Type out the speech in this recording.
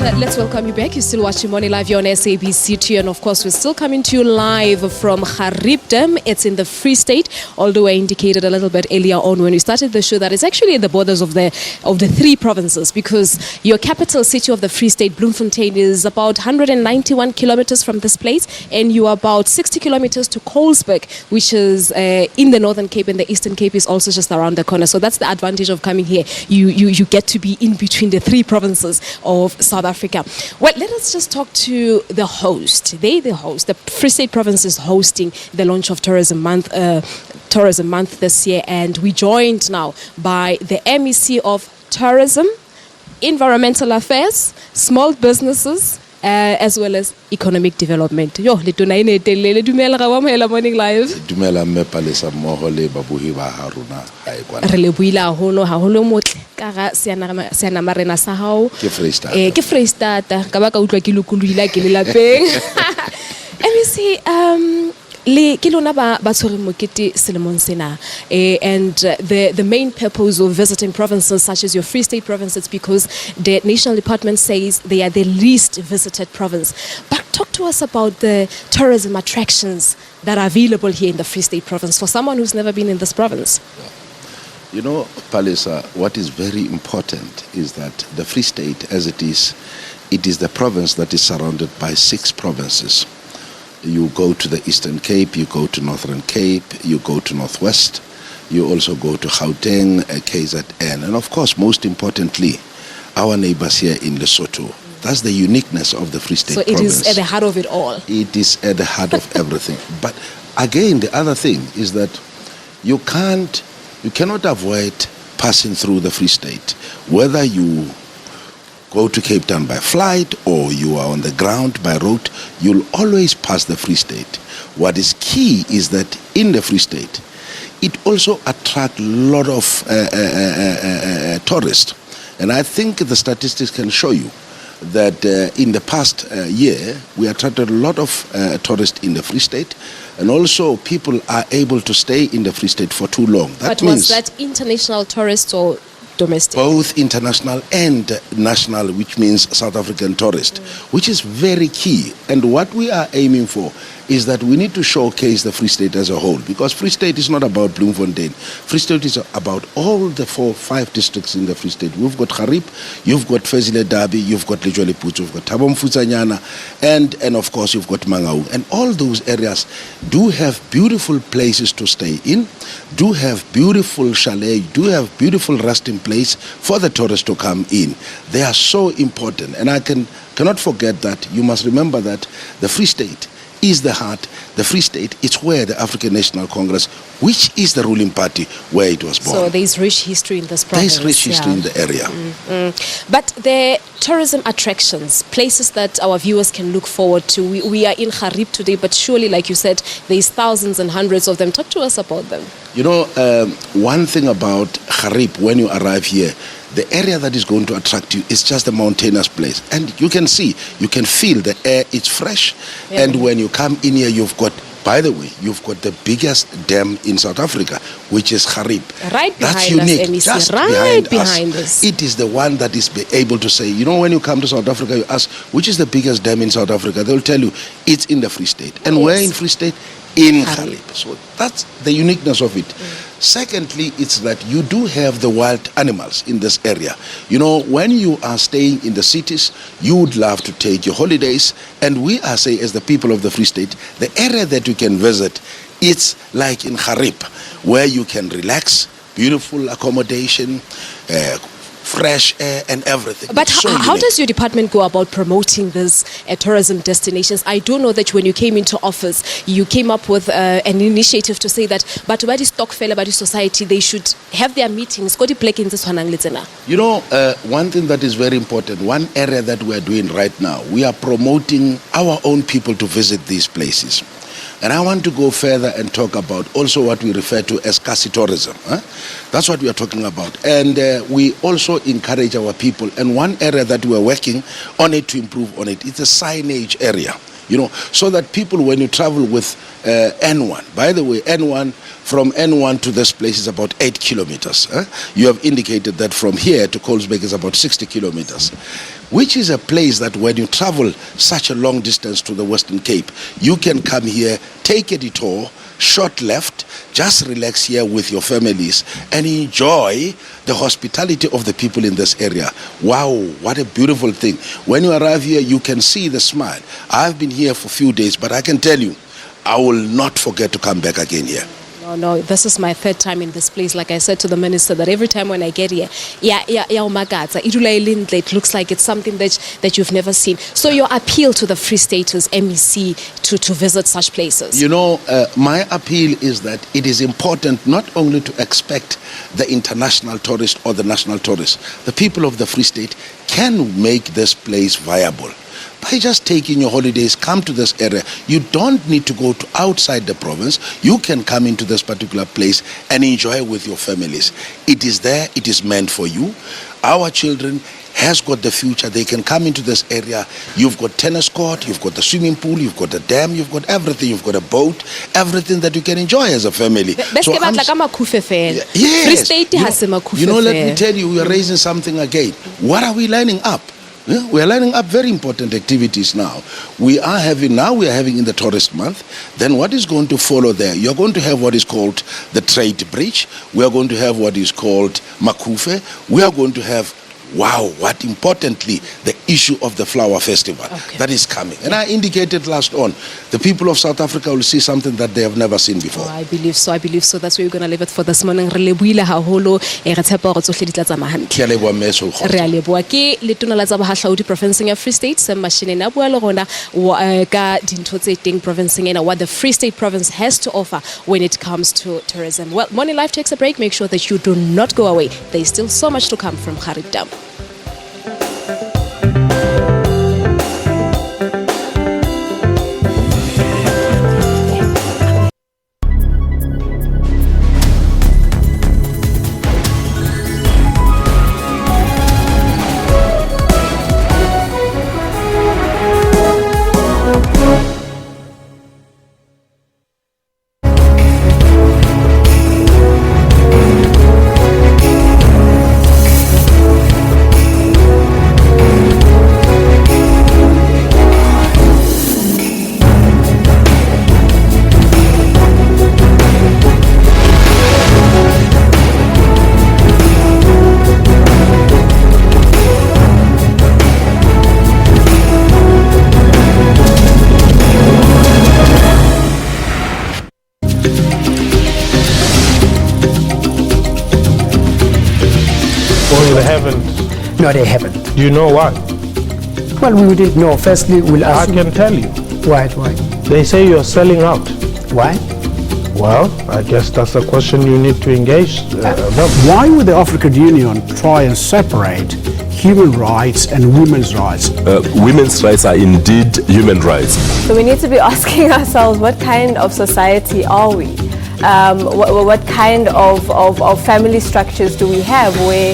Let's welcome you back. You're still watching Morning Live here on SABC, and of course we're still coming to you live from Harib Dam. It's in the Free State. Although I indicated a little bit earlier on when we started the show that it's actually in the borders of the three provinces, because your capital city of the Free State, Bloemfontein, is about 191 kilometers from this place, and you are about 60 kilometers to Colesberg, which is in the Northern Cape, and the Eastern Cape is also just around the corner. So that's the advantage of coming here. You get to be in between the three provinces of South Africa. Well, let us just talk to the host. The Free State Province is hosting the launch of Tourism Month this year, and we joined now by the MEC of Tourism, Environmental Affairs, Small Businesses, as well as Economic Development. Yo, le tona ine telele dumela ga wa mohela Morning Live. Dumela mme Palesa mmoho le babuhi ba Haruna ha ekwana. Re le buila haholo motle ka ga seana marena sa hao. Ke Freestata. Ke Freestata ka ba ka utlwa ke lokuluila ke le lapeng. MEC, ke lona ba tshwere mokete selemong sena, and the main purpose of visiting provinces such as your Free State province is because the National Department says they are the least visited province. But talk to us about the tourism attractions that are available here in the Free State province for someone who's never been in this province. You know, Palesa, what is very important is that the Free State, as it is the province that is surrounded by 6 provinces. You go to the Eastern Cape, you go to Northern Cape, you go to Northwest, you also go to Gauteng, KZN, and of course, most importantly, our neighbors here in Lesotho. That's the uniqueness of the Free State province. So it is at the heart of it all. It is at the heart of everything. But again, the other thing is that you cannot avoid passing through the Free State, whether you go to Cape Town by flight or you are on the ground by road, you'll always pass the Free State. What is key is that in the Free State, it also attracts a lot of tourists. And I think the statistics can show you that in the past year, we attracted a lot of tourists in the Free State, and also people are able to stay in the Free State for too long. But was that international tourists or domestic? Both international and national, which means South African tourist, which is very key. And what we are aiming for is that we need to showcase the Free State as a whole, because Free State is not about Bloemfontein. Free State is about all the 4-5 districts in the Free State. We've got Harib, you've got Fezile Dabi, you've got Lejweleputs, you've got Thabo Mfutsanyana, and of course you've got Mangaung. And all those areas do have beautiful places to stay in, do have beautiful chalet, do have beautiful resting place for the tourists to come in. They are so important, and I cannot forget that. You must remember that the Free State is the heart. The Free State, it's where the African National Congress, which is the ruling party, where it was born. So there's rich history in this province. There's rich history in the area. But the tourism attractions, places that our viewers can look forward to. We are in Harib today, but surely, like you said, there's thousands and hundreds of them. Talk to us about them. You know, one thing about Harib, when you arrive here, the area that is going to attract you is just a mountainous place. And you can see, you can feel the air, it's fresh. Yeah. And when you come in here, you've got the biggest dam in South Africa, which is Harib. Right behind That's unique. us, MEC. Just right behind us. It is the one that is able to say, you know, when you come to South Africa, you ask, which is the biggest dam in South Africa? They'll tell you, it's in the Free State. And where in Free State? In Harib. So that's the uniqueness of it. Secondly, it's that you do have the wild animals in this area. You know, when you are staying in the cities, you would love to take your holidays. And we are saying, as the people of the Free State, the area that you can visit, it's like in Harib, where you can relax, beautiful accommodation, fresh air and everything. But how does your department go about promoting these tourism destinations? I do know that when you came into office, you came up with an initiative to say that but where the Stokfele, by the society, they should have their meetings. You know, one thing that is very important, one area that we are doing right now, we are promoting our own people to visit these places. And I want to go further and talk about also what we refer to as kasi tourism. That's what we are talking about. And we also encourage our people. And one area that we are working on it to improve on it, it's a signage area. You know, so that people, when you travel with N1, by the way, N1, from N1 to this place is about 8 kilometers. You have indicated that from here to Colesberg is about 60 kilometers. which is a place that when you travel such a long distance to the Western Cape, you can come here, take a detour, short left, just relax here with your families and enjoy the hospitality of the people in this area. Wow, what a beautiful thing. When you arrive here, you can see the smile. I've been here for a few days, but I can tell you, I will not forget to come back again here. No, this is my third time in this place. Like I said to the minister, that every time when I get here, it looks like it's something that you've never seen. So your appeal to the Free Staters, MEC, to visit such places? You know, my appeal is that it is important not only to expect the international tourist or the national tourist. The people of the Free State can make this place viable. By just taking your holidays, come to this area. You don't need to go to outside the province. You can come into this particular place and enjoy with your families. It is there, it is meant for you. Our children has got the future. They can come into this area. You've got tennis court, you've got the swimming pool, you've got the dam, you've got everything. You've got a boat, everything that you can enjoy as a family. Yes. You know, let me tell you, we are raising something again. What are we lining up? Yeah, we are lining up very important activities now. We are having in the tourist month. Then what is going to follow there? You're going to have what is called the trade bridge. We are going to have what is called Makufe. We are going to have, what importantly, the issue of the flower festival that is coming. And I indicated last on, the people of South Africa will see something that they have never seen before. Oh, I believe so. That's where we're going to leave it for this morning. Re lebohile haholo re tshepa gore tsohle di tla tsamaya hantle. Ke a leboha mme Solkgotso. Re a leboha ke letona la tsa bohahlaudi provinceng ya Free State se Mashinini a bua le rona ka dintho tse teng provinceng ena, what the Free State province has to offer when it comes to tourism. Well, Morning Live takes a break. Make sure that you do not go away. There is still so much to come from Haribdam. They haven't. No, they haven't. Do you know why? Well, we wouldn't know. Firstly, we'll ask. I can tell you. Why? They say you're selling out. Why? Well, I guess that's a question you need to engage them. Why would the African Union try and separate human rights and women's rights? Women's rights are indeed human rights. So we need to be asking ourselves, what kind of society are we? What kind of family structures do we have where